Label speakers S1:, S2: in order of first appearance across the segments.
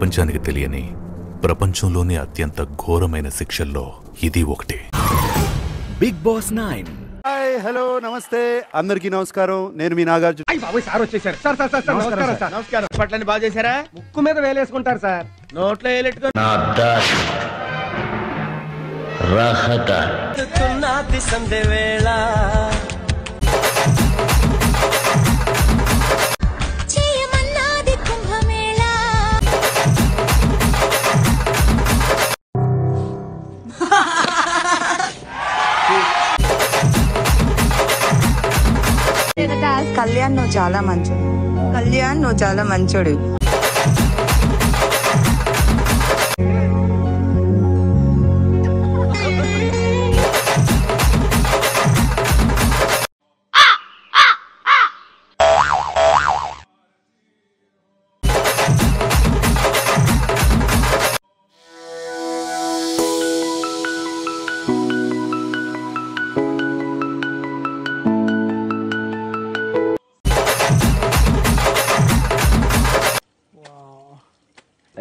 S1: ప్రపంచానికి తెలియని ప్రపంచంలోనే అత్యంత ఘోరమైన శిక్షల్లో ఇది ఒకటి.
S2: Big boss 9.
S3: హాయ్, హలో, నమస్తే, అందరికీ నమస్కారం. నేను మీ నాగార్జున.
S4: సార్ వచ్చేసారు. సార్ నమస్కారం సార్. నమస్కారం. పట్లని బాగా చేశారా? ముక్కు మీద వేలేసుకుంటారు సార్, నోట్లో వేలెట్టుకొని
S5: కళ్యాణ్ నువ్వు చాలా మంచోడు. కళ్యాణ్ నువ్వు చాలా మంచోడు.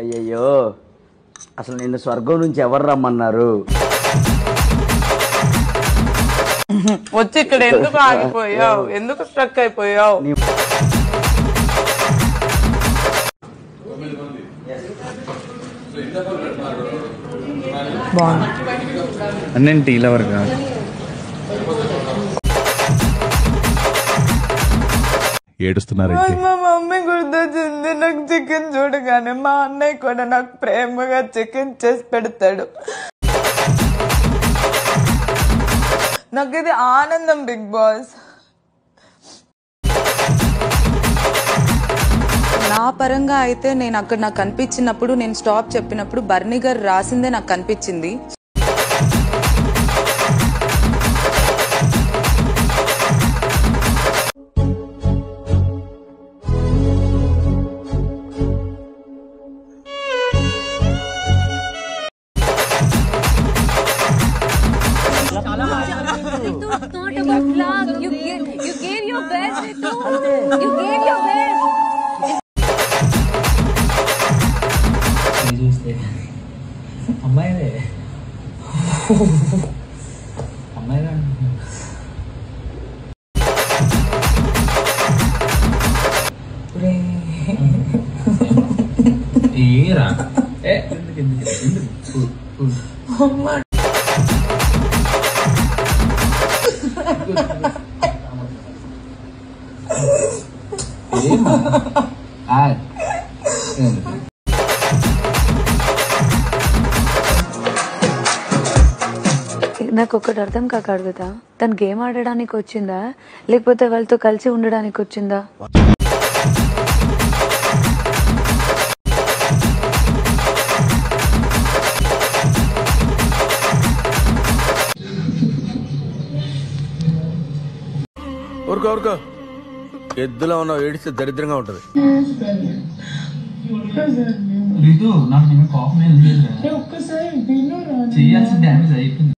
S6: అయ్యయ్యో, అసలు నిన్ను స్వర్గం నుంచి ఎవరు రమ్మన్నారు?
S5: వచ్చి ఇక్కడ ఎందుకు ఆగిపోయావు? ఎందుకు స్ట్రక్ అయిపోయావు?
S4: అన్నింటి లవర్ కాదు.
S1: ఏడుస్తున్నారంటే
S5: మా మమ్మీ గుర్తొచ్చింది. నాకు చికెన్ చూడగానే మా అన్నయ్య కూడా నాకు ప్రేమగా చికెన్ చేసి పెడతాడు. నాకు ఇది ఆనందం. బిగ్ బాస్ నా పరంగా అయితే నేను అక్కడ నాకు కనిపించినప్పుడు, నేను స్టాప్ చెప్పినప్పుడు బర్నీ గారు రాసిందే నాకు కనిపించింది.
S7: అమ్మాయిలే అమ్మాయిలే ఏరా
S8: నాకు ఒకటి అర్థం కాక అడుగుతా, తను గేమ్ ఆడడానికి వచ్చిందా లేకపోతే వాళ్ళతో కలిసి ఉండడానికి వచ్చిందా?
S4: ఊరుకో ఎద్దులో ఉన్న ఏడిస్తే దరిద్రంగా ఉంటది.
S7: నాకు నిన్న కోపం ఏం లేదు, చేయాల్సిన డ్యామేజ్ అయిపోయింది.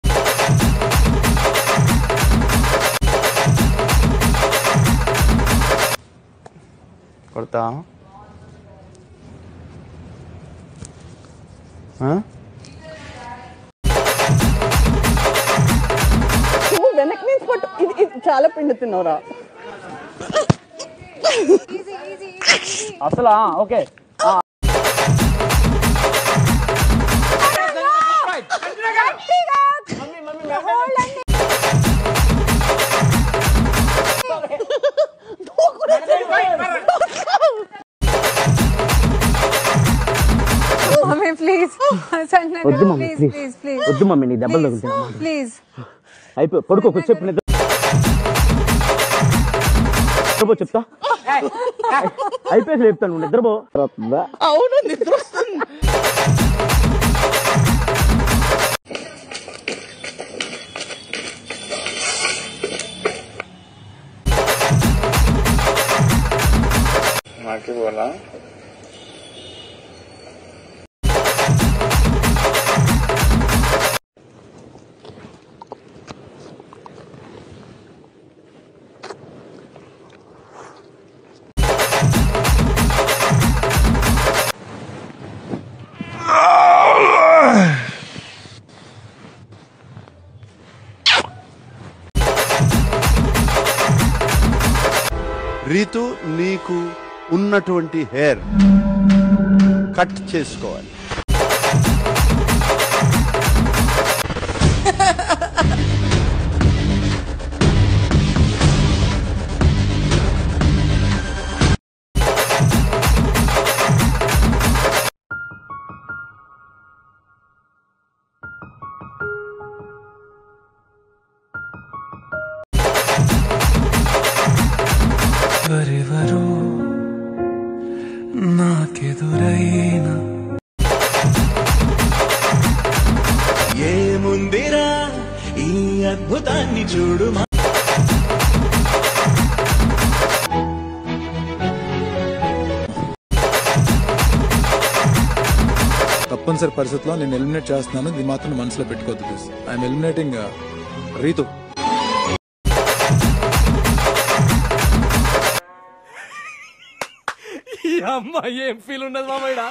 S3: కొడతా
S5: వెనక్కి నుంచి పట్టు. ఇది చాలా పిండి తిన్నావురా
S6: అసలు ఓకే. వద్దు మమ్మీ, ప్లీజ్ వద్దు మమ్మీ, నీ దెబ్బలు తగులుతున్నా ప్లీజ్. అయిపోయి పడుకో, కొంచెంసేపు నిద్ర చెప్తా. అయిపోయి చెప్తాను, నిద్రపో.
S5: అవును, నిద్ర వస్తుంది.
S9: మాకి బోలా
S3: రీతు, నీకు ఉన్నటువంటి హెయిర్ కట్ చేసుకోవాలి.
S9: ఎవరెవరో నాకెదురైనా ఏముందిరా ఈ అద్భుతాన్ని చూడు.
S10: తప్పనిసరి పరిస్థితుల్లో నేను ఎలిమినేట్ చేస్తున్నాను, ఇది మాత్రం మనసులో పెట్టుకోవద్దు ప్లీజ్. I'm eliminating Ritu.
S4: ఈ అమ్మాయి ఏం ఫీల్ ఉండదు మామయ్య.